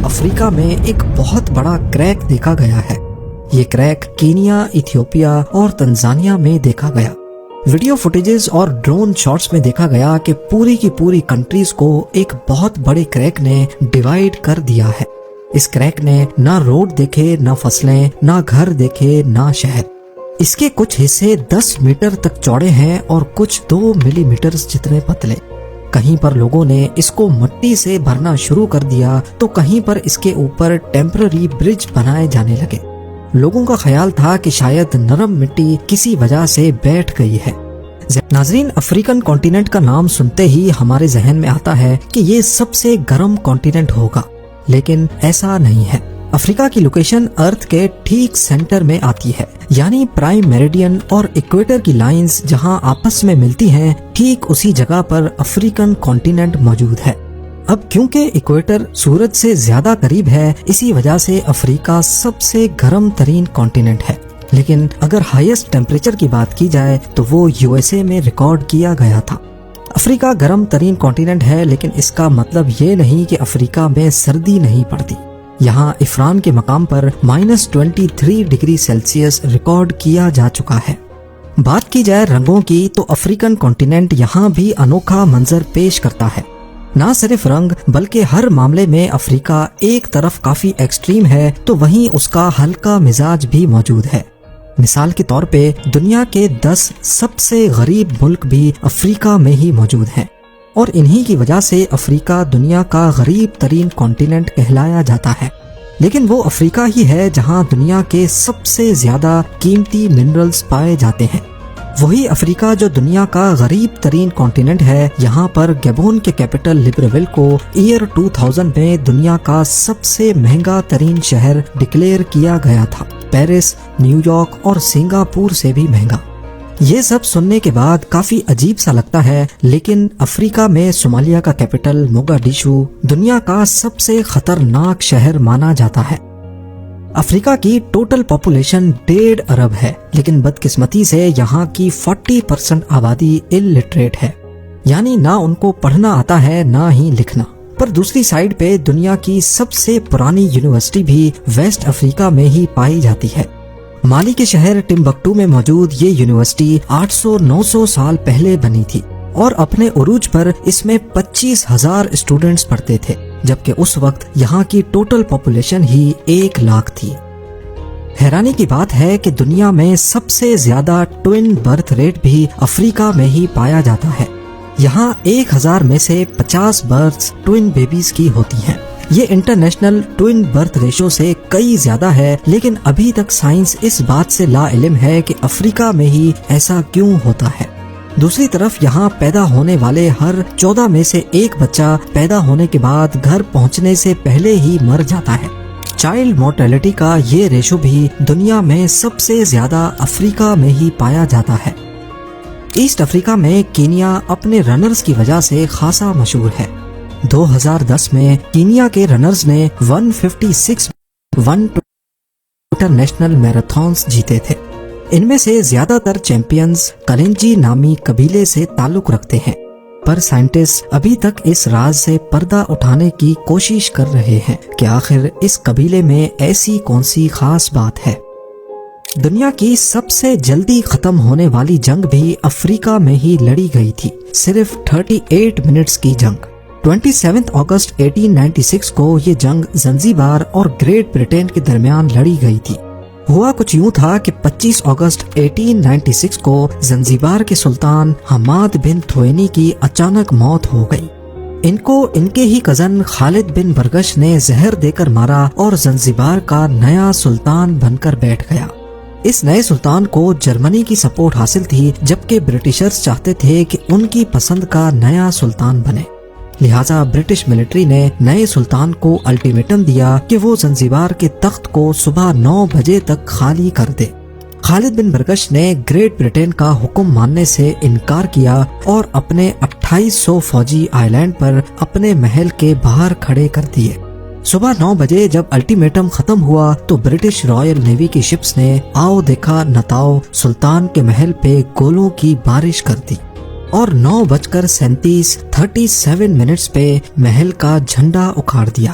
افریقہ میں ایک بہت بڑا کریک دیکھا گیا ہے۔ یہ کریک کینیا، ایتھیوپیا اور تنزانیہ میں دیکھا گیا۔ ویڈیو فوٹیجز اور ڈرون شاٹس میں دیکھا گیا کہ پوری کی پوری کنٹریز کو ایک بہت بڑے کریک نے ڈیوائیڈ کر دیا ہے۔ اس کریک نے نہ روڈ دیکھے، نہ فصلیں، نہ گھر دیکھے، نہ شہر۔ اس کے کچھ حصے 10 میٹر تک چوڑے ہیں اور کچھ 2 ملی میٹر جتنے پتلے۔ کہیں پر لوگوں نے اس کو مٹی سے بھرنا شروع کر دیا تو کہیں پر اس کے اوپر ٹیمپرری برج بنائے جانے لگے۔ لوگوں کا خیال تھا کہ شاید نرم مٹی کسی وجہ سے بیٹھ گئی ہے۔ ناظرین، افریقن کانٹیننٹ کا نام سنتے ہی ہمارے ذہن میں آتا ہے کہ یہ سب سے گرم کانٹیننٹ ہوگا، لیکن ایسا نہیں ہے۔ افریقہ کی لوکیشن ارتھ کے ٹھیک سینٹر میں آتی ہے، یعنی پرائم میریڈین اور ایکویٹر کی لائنز جہاں آپس میں ملتی ہیں، ٹھیک اسی جگہ پر افریقن کانٹیننٹ موجود ہے۔ اب کیونکہ ایکویٹر سورج سے زیادہ قریب ہے، اسی وجہ سے افریقہ سب سے گرم ترین کانٹیننٹ ہے۔ لیکن اگر ہائیسٹ ٹیمپریچر کی بات کی جائے تو وہ USA میں ریکارڈ کیا گیا تھا۔ افریقہ گرم ترین کانٹیننٹ ہے، لیکن اس کا مطلب یہ نہیں کہ افریقہ میں سردی نہیں پڑتی۔ یہاں عفران کے مقام پر -23 ڈگری سیلسیس ریکارڈ کیا جا چکا ہے۔ بات کی جائے رنگوں کی تو افریقن کانٹیننٹ یہاں بھی انوکھا منظر پیش کرتا ہے۔ نہ صرف رنگ بلکہ ہر معاملے میں افریقہ ایک طرف کافی ایکسٹریم ہے تو وہیں اس کا ہلکا مزاج بھی موجود ہے۔ مثال کے طور پہ دنیا کے 10 سب سے غریب ملک بھی افریقہ میں ہی موجود ہیں، اور انہی کی وجہ سے افریقہ دنیا کا غریب ترین کانٹیننٹ کہلایا جاتا ہے۔ لیکن وہ افریقہ ہی ہے جہاں دنیا کے سب سے زیادہ قیمتی منرلز پائے جاتے ہیں۔ وہی افریقہ جو دنیا کا غریب ترین کانٹیننٹ ہے، یہاں پر گیبون کے کیپٹل لبریویل کو ایئر 2000 میں دنیا کا سب سے مہنگا ترین شہر ڈکلیئر کیا گیا تھا، پیرس، نیو یارک اور سنگاپور سے بھی مہنگا۔ یہ سب سننے کے بعد کافی عجیب سا لگتا ہے، لیکن افریقہ میں صومالیہ کا کیپٹل موگادیشو دنیا کا سب سے خطرناک شہر مانا جاتا ہے۔ افریقہ کی ٹوٹل پاپولیشن 1.5 ارب ہے، لیکن بدقسمتی سے یہاں کی 40% آبادی الٹریٹ ہے، یعنی نہ ان کو پڑھنا آتا ہے نہ ہی لکھنا۔ پر دوسری سائیڈ پہ دنیا کی سب سے پرانی یونیورسٹی بھی ویسٹ افریقہ میں ہی پائی جاتی ہے۔ مالی کے شہر ٹمبکٹو میں موجود یہ یونیورسٹی 800-900 سال پہلے بنی تھی، اور اپنے عروج پر اس میں 25,000 اسٹوڈنٹس پڑھتے تھے، جبکہ اس وقت یہاں کی ٹوٹل پاپولیشن ہی 1 لاکھ تھی۔ حیرانی کی بات ہے کہ دنیا میں سب سے زیادہ ٹوئن برتھ ریٹ بھی افریقہ میں ہی پایا جاتا ہے۔ یہاں 1000 میں سے 50 برتھس ٹوئن بیبیز کی ہوتی ہیں۔ یہ انٹرنیشنل ٹوئن برتھ ریشو سے کئی زیادہ ہے، لیکن ابھی تک سائنس اس بات سے لا علم ہے کہ افریقہ میں ہی ایسا کیوں ہوتا ہے۔ دوسری طرف یہاں پیدا ہونے والے ہر 14 میں سے 1 بچہ پیدا ہونے کے بعد گھر پہنچنے سے پہلے ہی مر جاتا ہے۔ چائلڈ مورٹیلٹی کا یہ ریشو بھی دنیا میں سب سے زیادہ افریقہ میں ہی پایا جاتا ہے۔ ایسٹ افریقہ میں کینیا اپنے رنرز کی وجہ سے خاصا مشہور ہے۔ 2010 میں کینیا کے رنرز نے 156 انٹرنیشنل میراتھنز جیتے تھے۔ ان میں سے زیادہ تر چیمپئنز کلنجی نامی قبیلے سے تعلق رکھتے ہیں، پر سائنٹسٹ ابھی تک اس راز سے پردہ اٹھانے کی کوشش کر رہے ہیں کہ آخر اس قبیلے میں ایسی کون سی خاص بات ہے۔ دنیا کی سب سے جلدی ختم ہونے والی جنگ بھی افریقہ میں ہی لڑی گئی تھی، صرف 38 منٹس کی جنگ۔ 27 اگست 1896 کو یہ جنگ زنزیبار اور گریٹ برٹین کے درمیان لڑی گئی تھی۔ ہوا کچھ یوں تھا کہ 25 اگست 1896 کو زنزیبار کے سلطان حماد بن تھوئینی کی اچانک موت ہو گئی۔ ان کو ان کے ہی کزن خالد بن برگش نے زہر دے کر مارا اور زنزیبار کا نیا سلطان بن کر بیٹھ گیا۔ اس نئے سلطان کو جرمنی کی سپورٹ حاصل تھی، جبکہ برٹشرز چاہتے تھے کہ ان کی پسند کا نیا سلطان بنے۔ لہٰذا برٹش ملٹری نے نئے سلطان کو الٹیمیٹم دیا کہ وہ زنزیبار کے تخت کو صبح 9 بجے تک خالی کر دے۔ خالد بن برگش نے گریٹ برٹین کا حکم ماننے سے انکار کیا اور اپنے 2800 فوجی آئی لینڈ پر اپنے محل کے باہر کھڑے کر دیے۔ صبح 9 بجے جب الٹیمیٹم ختم ہوا تو برٹش رائل نیوی کی شپس نے آؤ دیکھا نتاؤ سلطان کے محل پہ گولوں کی بارش کر دی، اور 9:37 پہ محل کا جھنڈا اکھاڑ دیا۔